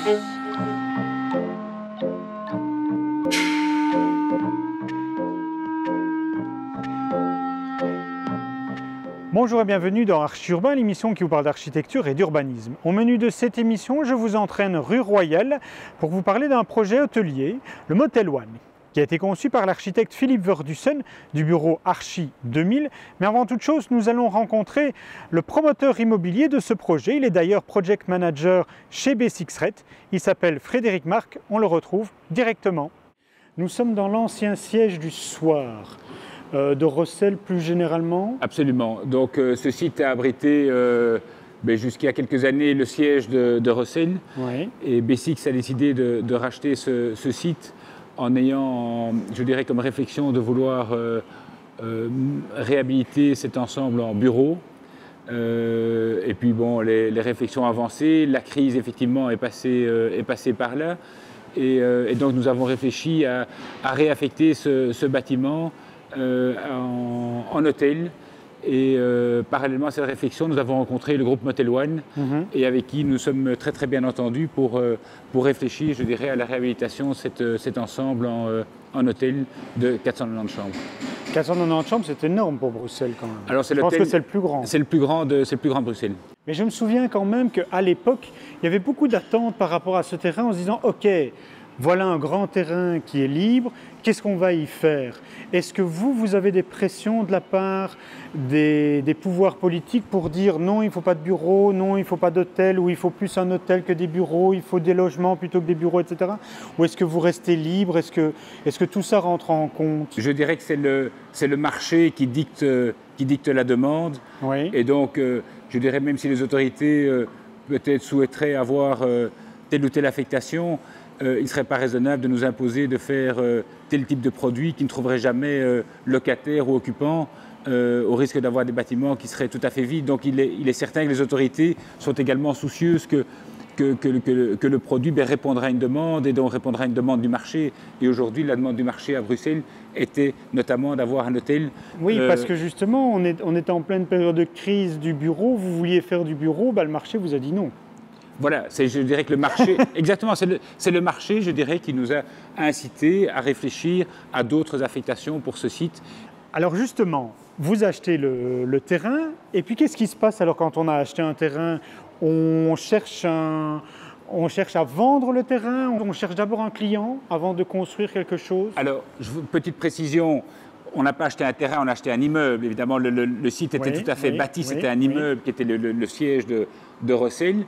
Bonjour et bienvenue dans Archurbain, l'émission qui vous parle d'architecture et d'urbanisme. Au menu de cette émission, je vous entraîne rue Royale pour vous parler d'un projet hôtelier, le Motel One, qui a été conçu par l'architecte Philippe Verdussen du bureau Archi 2000. Mais avant toute chose, nous allons rencontrer le promoteur immobilier de ce projet. Il est d'ailleurs project manager chez B6 Ret. Il s'appelle Frédéric Marc. On le retrouve directement. Nous sommes dans l'ancien siège du Soir. De Rossel plus généralement? Absolument. Donc ce site a abrité jusqu'il y a quelques années le siège de Rossel. Oui. Et B6 a décidé de racheter ce site en ayant, je dirais, comme réflexion de vouloir réhabiliter cet ensemble en bureau. Et puis bon, les réflexions avancées, la crise effectivement est passée par là. Et donc nous avons réfléchi à réaffecter ce bâtiment en hôtel. Et parallèlement à cette réflexion, nous avons rencontré le groupe Motel One et avec qui nous sommes très très bien entendus pour réfléchir, je dirais, à la réhabilitation de cet ensemble en hôtel de 490 chambres. 490 chambres, c'est énorme pour Bruxelles quand même. Alors, je pense que c'est le plus grand. C'est le plus grand de Bruxelles. Mais je me souviens quand même qu'à l'époque, il y avait beaucoup d'attentes par rapport à ce terrain en se disant « Ok, voilà un grand terrain qui est libre, qu'est-ce qu'on va y faire ?» Est-ce que vous avez des pressions de la part des pouvoirs politiques pour dire non, il ne faut pas de bureaux, non, il ne faut pas d'hôtel, ou il faut plus un hôtel que des bureaux, il faut des logements plutôt que des bureaux, etc. Ou est-ce que vous restez libre? Est-ce que tout ça rentre en compte? Je dirais que c'est le marché qui dicte la demande. Oui. Et donc, je dirais même si les autorités peut-être souhaiteraient avoir telle ou telle affectation, il ne serait pas raisonnable de nous imposer de faire tel type de produit qui ne trouverait jamais locataire ou occupant, au risque d'avoir des bâtiments qui seraient tout à fait vides. Donc il est certain que les autorités sont également soucieuses que le produit répondra à une demande et donc répondra à une demande du marché. Et aujourd'hui, la demande du marché à Bruxelles était notamment d'avoir un hôtel. Oui, parce que justement, on était en pleine période de crise du bureau. Vous vouliez faire du bureau, le marché vous a dit non. Voilà, je dirais que le marché, exactement, c'est le marché, je dirais, qui nous a incité à réfléchir à d'autres affectations pour ce site. Alors justement, vous achetez le terrain, et puis qu'est-ce qui se passe alors quand on a acheté un terrain? On cherche à vendre le terrain, on cherche d'abord un client avant de construire quelque chose? Alors, petite précision, on n'a pas acheté un terrain, on a acheté un immeuble. Évidemment, le site était tout à fait bâti, c'était un immeuble qui était le siège de Rossel.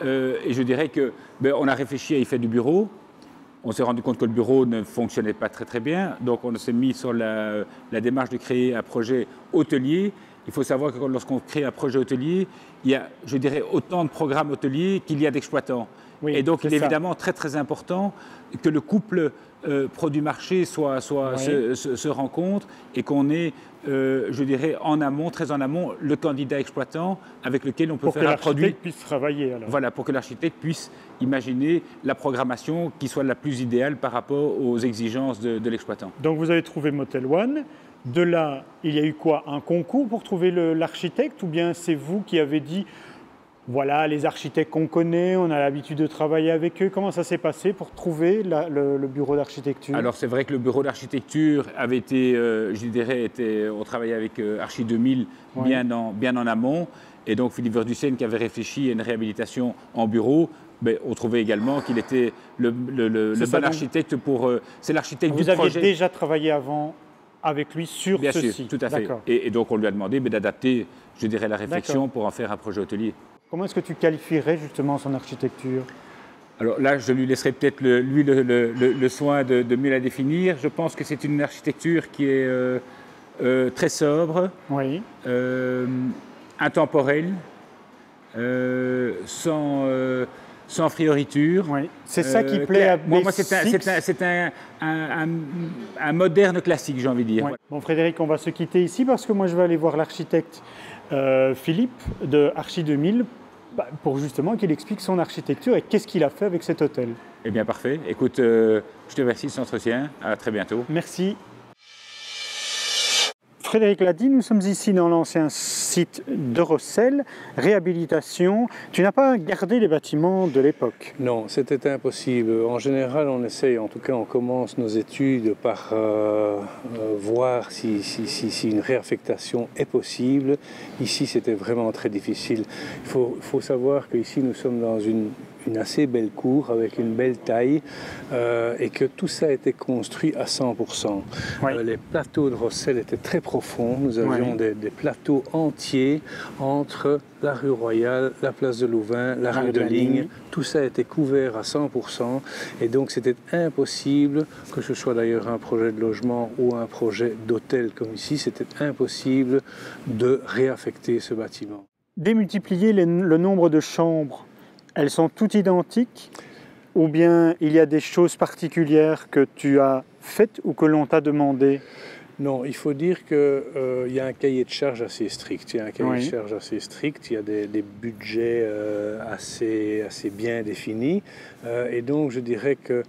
Et je dirais qu'on a réfléchi à y faire du bureau. On s'est rendu compte que le bureau ne fonctionnait pas très très bien. Donc on s'est mis sur la démarche de créer un projet hôtelier. Il faut savoir que lorsqu'on crée un projet hôtelier, il y a, je dirais, autant de programmes hôteliers qu'il y a d'exploitants. Oui, et donc il est évidemment très très important que le couple produit-marché se rencontre et qu'on ait, je dirais, en amont, très en amont, le candidat exploitant avec lequel on peut faire un produit. Pour que l'architecte puisse travailler alors. Voilà, pour que l'architecte puisse imaginer la programmation qui soit la plus idéale par rapport aux exigences de l'exploitant. Donc vous avez trouvé Motel One. De là, il y a eu quoi? Un concours pour trouver l'architecte, ou bien c'est vous qui avez dit voilà, les architectes qu'on connaît, on a l'habitude de travailler avec eux. Comment ça s'est passé pour trouver le bureau d'architecture? Alors c'est vrai que le bureau d'architecture avait été, je dirais, on travaillait avec Archi 2000 bien en amont. Et donc Philippe Verdussen qui avait réfléchi à une réhabilitation en bureau, on trouvait également qu'il était le bon architecte pour... c'est l'architecte du projet. Vous aviez déjà travaillé avant avec lui sur Bien ce sûr, site? Tout à fait. Et donc on lui a demandé d'adapter, je dirais, la réflexion pour en faire un projet hôtelier. Comment est-ce que tu qualifierais justement son architecture? Alors là, je lui laisserai peut-être le soin de mieux la définir. Je pense que c'est une architecture qui est très sobre, intemporelle, sans frioriture. Oui. C'est ça qui plaît à B6. Moi c'est un moderne classique, j'ai envie de dire. Ouais. Bon, Frédéric, on va se quitter ici parce que moi je vais aller voir l'architecte Philippe de Archi 2000 pour justement qu'il explique son architecture et qu'est-ce qu'il a fait avec cet hôtel. Eh bien, parfait. Écoute, je te remercie de cet entretien. À très bientôt. Merci. Frédéric l'a dit, nous sommes ici dans l'ancien site de Rossel, réhabilitation. Tu n'as pas gardé les bâtiments de l'époque? Non, c'était impossible. En général, on essaye, en tout cas on commence nos études par voir si une réaffectation est possible. Ici, c'était vraiment très difficile. Il faut savoir qu'ici, nous sommes dans une assez belle cour avec une belle taille et que tout ça a été construit à 100%. Oui. Les plateaux de Rossel étaient très profonds. Nous avions des plateaux entiers entre la rue Royale, la place de Louvain, la rue de Ligne. Tout ça a été couvert à 100% et donc c'était impossible, que ce soit d'ailleurs un projet de logement ou un projet d'hôtel comme ici, c'était impossible de réaffecter ce bâtiment. Démultiplier le nombre de chambres, elles sont toutes identiques ou bien il y a des choses particulières que tu as faites ou que l'on t'a demandé? Non, il faut dire qu'il y a un cahier de charges assez strict. Il y a des budgets assez bien définis. Et donc, je dirais que,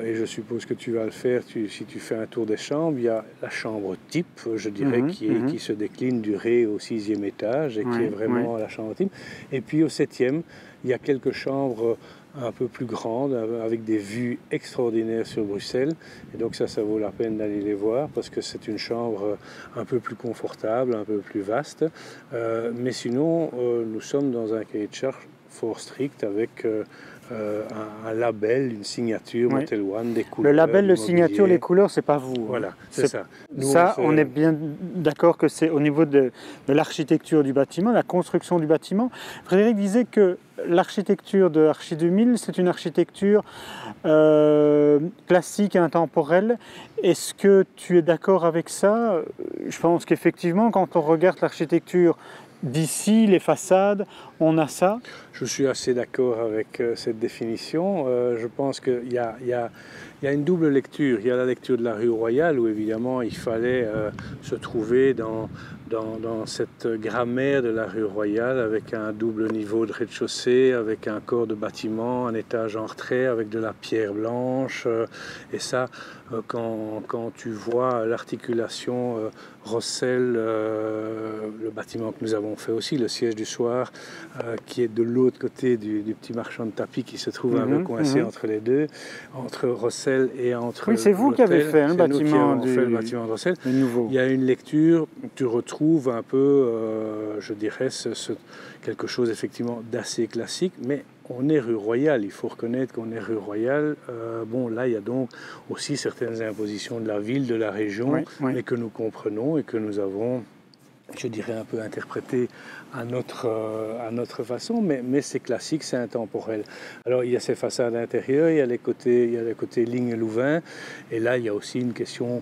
et je suppose que tu vas le faire, si tu fais un tour des chambres, il y a la chambre type, je dirais, qui se décline du rez au 6e étage et qui est vraiment la chambre type. Et puis au 7e, il y a quelques chambres un peu plus grande, avec des vues extraordinaires sur Bruxelles. Et donc ça vaut la peine d'aller les voir parce que c'est une chambre un peu plus confortable, un peu plus vaste. Mais sinon, nous sommes dans un cahier de charges fort strict avec un label, une signature Motel One, des couleurs. Le label, la signature, les couleurs, c'est pas vous. Voilà, c'est ça. On est bien d'accord que c'est au niveau de l'architecture du bâtiment, la construction du bâtiment. Frédéric disait que l'architecture de Archi 2000, c'est une architecture classique et intemporelle. Est-ce que tu es d'accord avec ça? Je pense qu'effectivement, quand on regarde l'architecture d'ici, les façades, on a ça. Je suis assez d'accord avec cette définition. Je pense qu'il y a une double lecture. Il y a la lecture de la rue Royale où évidemment il fallait se trouver dans cette grammaire de la rue Royale avec un double niveau de rez-de-chaussée, avec un corps de bâtiment, un étage en retrait avec de la pierre blanche. Et ça, quand tu vois l'articulation Rossel, le bâtiment que nous avons fait aussi, le siège du soir, qui est de l'autre côté du petit marchand de tapis qui se trouve un peu coincé entre les deux, entre Rossel et entre. Oui, c'est vous qui avez fait le bâtiment de Rossel. Nouveau. Il y a une lecture, tu retrouves un peu, je dirais, quelque chose effectivement d'assez classique, mais on est rue Royale, il faut reconnaître qu'on est rue Royale. Bon, là, il y a donc aussi certaines impositions de la ville, de la région, mais que nous comprenons et que nous avons, je dirais, un peu interprété à notre façon, mais c'est classique, c'est intemporel. Alors, il y a ces façades intérieures, il y a les côtés Ligne Louvain, et là, il y a aussi une question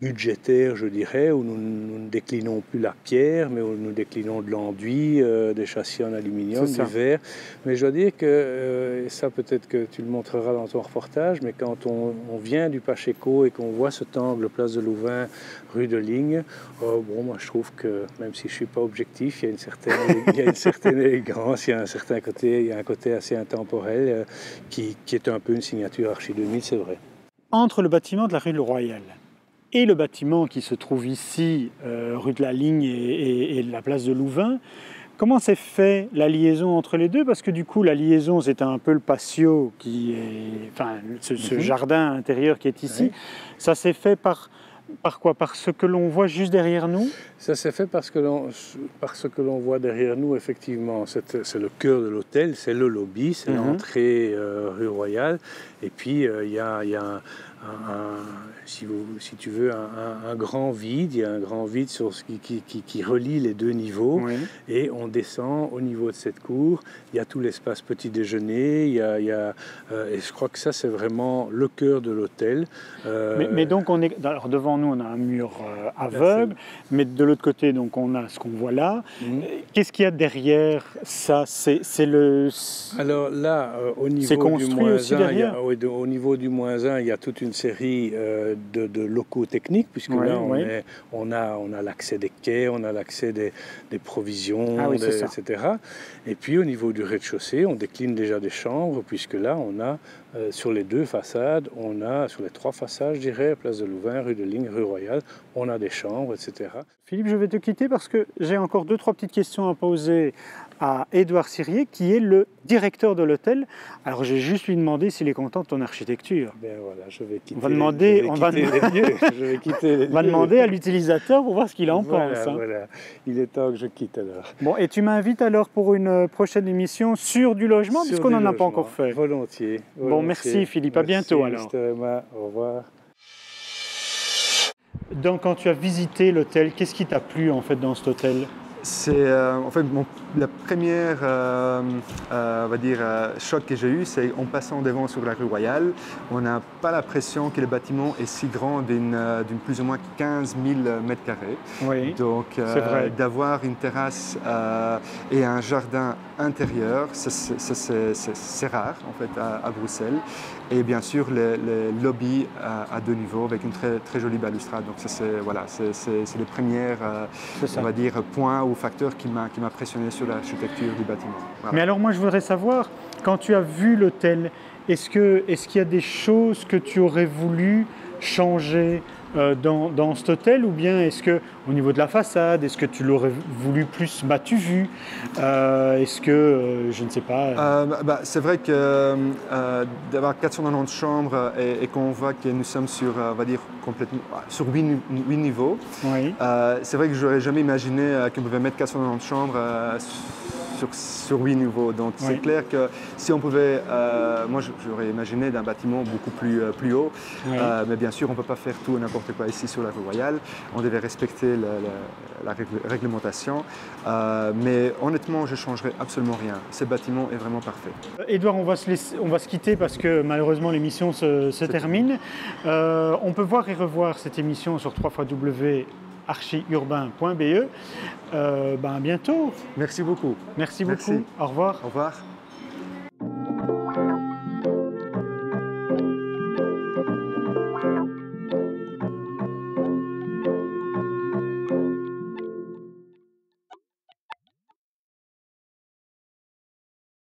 budgétaire, je dirais, où nous ne déclinons plus la pierre, mais où nous déclinons de l'enduit, des châssis en aluminium, du verre. Mais je dois dire que, ça peut-être que tu le montreras dans ton reportage, mais quand on vient du Pacheco et qu'on voit cet angle place de Louvain, rue de Ligne, bon, moi je trouve que, même si je ne suis pas objectif, il y a une certaine élégance, il y a un côté assez intemporel qui est un peu une signature Archi 2000, c'est vrai. Entre le bâtiment de la rue de Royale et le bâtiment qui se trouve ici, rue de la Ligne et la place de Louvain, comment s'est fait la liaison entre les deux? Parce que du coup, la liaison, c'est un peu le patio, ce jardin intérieur qui est ici. Ça s'est fait par quoi? Par ce que l'on voit juste derrière nous? Ça s'est fait par ce que l'on voit derrière nous, effectivement. C'est le cœur de l'hôtel, c'est le lobby, c'est l'entrée rue Royale. Et puis, il y a si tu veux, un grand vide. Il y a un grand vide qui relie les deux niveaux. Et on descend au niveau de cette cour. Il y a tout l'espace petit déjeuner. Et je crois que ça, c'est vraiment le cœur de l'hôtel. Mais donc, alors devant nous, on a un mur aveugle. Mais de l'autre côté, donc, on a ce qu'on voit là. Qu'est-ce qu'il y a derrière ça? Alors là, au niveau du moins 1, au niveau du moins 1, il y a toute une série de locaux techniques, puisque là, on a l'accès des quais, on a l'accès des provisions, etc. Et puis, au niveau du rez-de-chaussée, on décline déjà des chambres, puisque là, on a, sur les deux façades, sur les trois façades, je dirais, place de Louvain, rue de Ligne, rue Royale, on a des chambres, etc. Philippe, Philippe, je vais te quitter parce que j'ai encore 2-3 petites questions à poser à Édouard Sirier, qui est le directeur de l'hôtel. Alors, j'ai juste lui demandé s'il est content de ton architecture. Ben voilà, je vais quitter, on va demander, les lieux. Demander à l'utilisateur pour voir ce qu'il en pense. Hein. Voilà, il est temps que je quitte alors. Bon, et tu m'invites alors pour une prochaine émission sur du logement, puisqu'on n'en a pas encore fait. Volontiers. Bon, merci Philippe, à bientôt alors. Au revoir. Donc, quand tu as visité l'hôtel, qu'est-ce qui t'a plu en fait dans cet hôtel? C'est en fait la première on va dire, choc que j'ai eu, c'est en passant devant sur la rue Royale, on n'a pas l'impression que le bâtiment est si grand d'une plus ou moins 15 000 mètres carrés. Oui, donc d'avoir une terrasse et un jardin intérieur, c'est rare en fait à Bruxelles. Et bien sûr le lobby à 2 niveaux avec une très jolie balustrade. Donc ça c'est les premiers on va dire points ou facteurs qui m'a impressionné sur l'architecture du bâtiment. Voilà. Mais alors moi je voudrais savoir, quand tu as vu l'hôtel, est-ce qu'il y a des choses que tu aurais voulu changer dans cet hôtel, ou bien est-ce que au niveau de la façade, est-ce que tu l'aurais voulu plus battu vu, est-ce que je ne sais pas. C'est vrai que d'avoir 490 chambres et qu'on voit que nous sommes sur on va dire complètement sur 8 niveaux. Oui. C'est vrai que j'aurais jamais imaginé qu'on pouvait mettre 490 chambres sur 8 niveaux. Donc c'est clair que si on pouvait, moi j'aurais imaginé d'un bâtiment beaucoup plus haut, mais bien sûr on ne peut pas faire tout et n'importe quoi ici sur la rue Royale. On devait respecter la réglementation, mais honnêtement je ne changerai absolument rien. Ce bâtiment est vraiment parfait. Édouard, on va se quitter parce que malheureusement l'émission se termine. On peut voir et revoir cette émission sur www.archiurbain.be. À bientôt. Merci beaucoup. Merci beaucoup. Au revoir. Au revoir.